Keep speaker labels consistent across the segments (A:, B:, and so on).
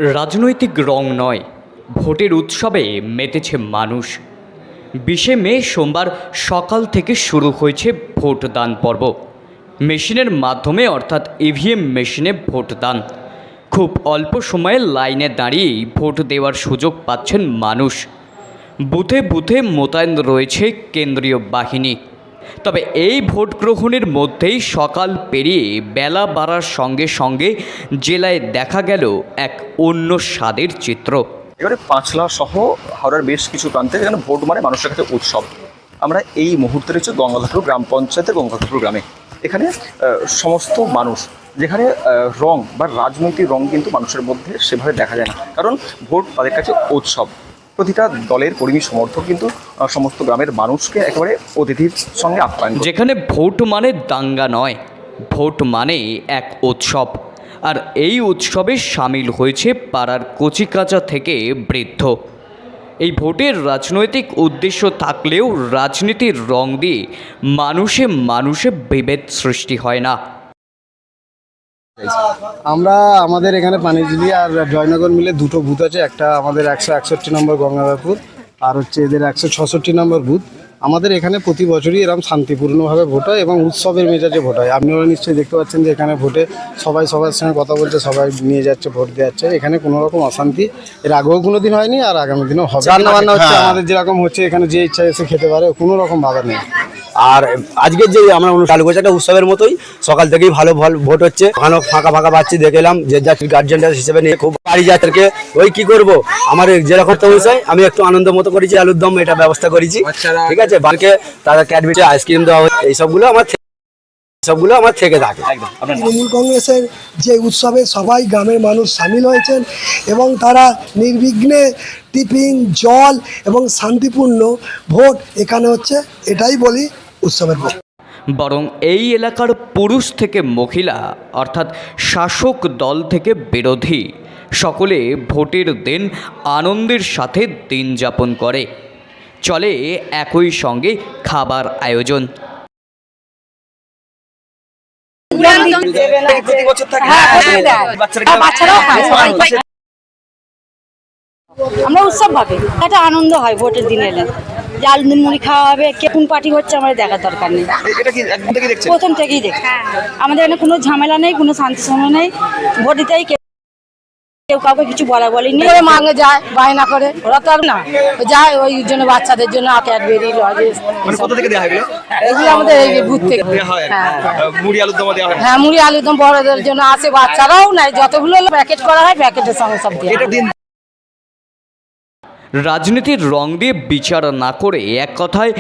A: রাজনৈতিক রং নয়, ভোটের উৎসবে মেতেছে মানুষ। 20শে মে সোমবার সকাল থেকে শুরু হয়েছে ভোটদান পর্ব। মেশিনের মাধ্যমে অর্থাৎ ইভিএম মেশিনে ভোটদান। খুব অল্প সময়ে লাইনে দাঁড়িয়েই ভোট দেওয়ার সুযোগ পাচ্ছেন মানুষ। বুথে বুথে মোতায়েন রয়েছে কেন্দ্রীয় বাহিনী। তবে এই ভোট গ্রহণের মধ্যেই সকাল পেরিয়ে বেলা বাড়ার সঙ্গে সঙ্গে জেলায় দেখা গেল এক অন্য স্বাদের চিত্র।
B: এবারে পাঁচলা সহ হাওড়ার বেশ কিছু প্রান্তে যেখানে ভোট মানে মানুষের কাছে উৎসব। আমরা এই মুহূর্তে রয়েছে গঙ্গাধরপুর গ্রাম পঞ্চায়েতের গঙ্গাধরপুর গ্রামে। এখানে সমস্ত মানুষ, যেখানে রং বা রাজনৈতিক রং কিন্তু মানুষের মধ্যে সেভাবে দেখা যায় না, কারণ ভোট তাদের কাছে উৎসব। প্রতিটা দলের কর্মী সমর্থক কিন্তু সমস্ত গ্রামের মানুষকে একেবারে অতিথির সঙ্গে আপ্যায়ন।
A: যেখানে ভোট মানে দাঙ্গা নয়, ভোট মানে এক উৎসব। আর এই উৎসবে সামিল হয়েছে পাড়ার কচিকাঁচা থেকে বৃদ্ধ। এই ভোটের রাজনৈতিক উদ্দেশ্য থাকলেও রাজনীতির রং দিয়ে মানুষে মানুষে বিভেদ সৃষ্টি হয় না।
C: আমরা আমাদের এখানে পানিঝিলি আর জয়নগর মিলে দুটো বুথ আছে। একটা আমাদের 161 নম্বর গঙ্গাধরপুর, আর হচ্ছে এদের 166 নম্বর বুথ। আমাদের এখানে প্রতি বছরই এরকম শান্তিপূর্ণভাবে ভোট হয় এবং উৎসবের মেজাজে ভোট হয়। আপনারা নিশ্চয়ই দেখতে পাচ্ছেন যে এখানে ভোটে সবাই সবার সঙ্গে কথা বলছে, সবাই নিয়ে যাচ্ছে, ভোট দেওয়াচ্ছে। এখানে কোনো রকম অশান্তি এর আগেও কোনো দিন হয়নি, আর আগামী দিনও হবে। রান্না বান্না হচ্ছে আমাদের যেরকম হচ্ছে, এখানে যে ইচ্ছা এসে খেতে পারে, কোনো রকম বাধা নেই।
D: আর আজকের যে আমরা চালু করছি একটা উৎসবের মতোই, সকাল থেকেই ভালো ভোট হচ্ছে। ওখানে ফাঁকা ফাঁকা পাচ্ছি, দেখলাম যে যাত্রী গার্জেনটা হিসেবে নিয়ে খুব বাড়ি যাত্রীকে ওই কি করব, আমার যেরকম বিষয় আমি একটু আনন্দ মতো করেছি, আলুর দম এটা ব্যবস্থা করেছি, ঠিক আছে। বাড়িকে তারা ক্যাডবেরি আইসক্রিম দেওয়া হয়, এইসবগুলো আমার থেকে থাকে।
E: তৃণমূল কংগ্রেসের যে উৎসবে সবাই গ্রামের মানুষ সামিল হয়েছেন এবং তারা নির্বিঘ্নে টিফিন, জল এবং শান্তিপূর্ণ ভোট এখানে হচ্ছে, এটাই বলি উৎসবের ভোট।
A: বরং এই এলাকার পুরুষ থেকে মহিলা অর্থাৎ শাসক দল থেকে বিরোধী সকলে ভোটের দিন আনন্দের সাথে দিন যাপন করে। চলে একই সঙ্গে খাবার আয়োজন।
F: আমরা উৎসব ভাবে একটা আনন্দ হয় ভোটের দিন এলে, যে আলু মুড়ি খাওয়া হবে, কে কোন পার্টি হচ্ছে আমাদের দেখার দরকার নেই। প্রথম থেকেই দেখছি আমাদের এখানে কোনো ঝামেলা নেই, কোনো শান্তি সময় নেই। ভোট দিতেই কেউ কাউকে কিছু বলেনি, মাঙে যায় বায়না করে, ওরা তো আর না যায় ওই জন্য বাচ্চাদের জন্য ক্যাডবেরি লজেস এগুলো আমাদের এই বুথ থেকে। হ্যাঁ, মুড়ি আলুদম বড়দের জন্য আসে, বাচ্চারাও নাই, যতগুলো প্যাকেট করা হয় প্যাকেটের সঙ্গে সব দিয়ে।
A: রাজনীতির রং দিয়ে বিচার না করে এক কথায়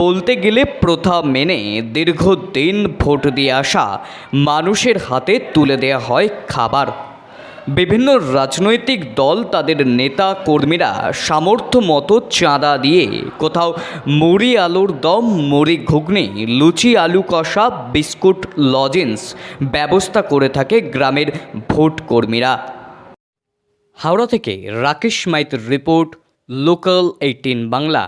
A: বলতে গেলে প্রথা মেনে দীর্ঘদিন ভোট দিয়ে আসা মানুষের হাতে তুলে দেয়া হয় খাবার। বিভিন্ন রাজনৈতিক দল তাদের নেতা কর্মীরা সামর্থ্য মতো চাঁদা দিয়ে কোথাও মুড়ি আলুর দম, মুড়ি ঘুগনি, লুচি আলু কষা, বিস্কুট, লজেন্স ব্যবস্থা করে থাকে গ্রামের ভোট কর্মীরা। হাওড়া থেকে রাকেশ মাইতির রিপোর্ট, লোকাল 18 বাংলা।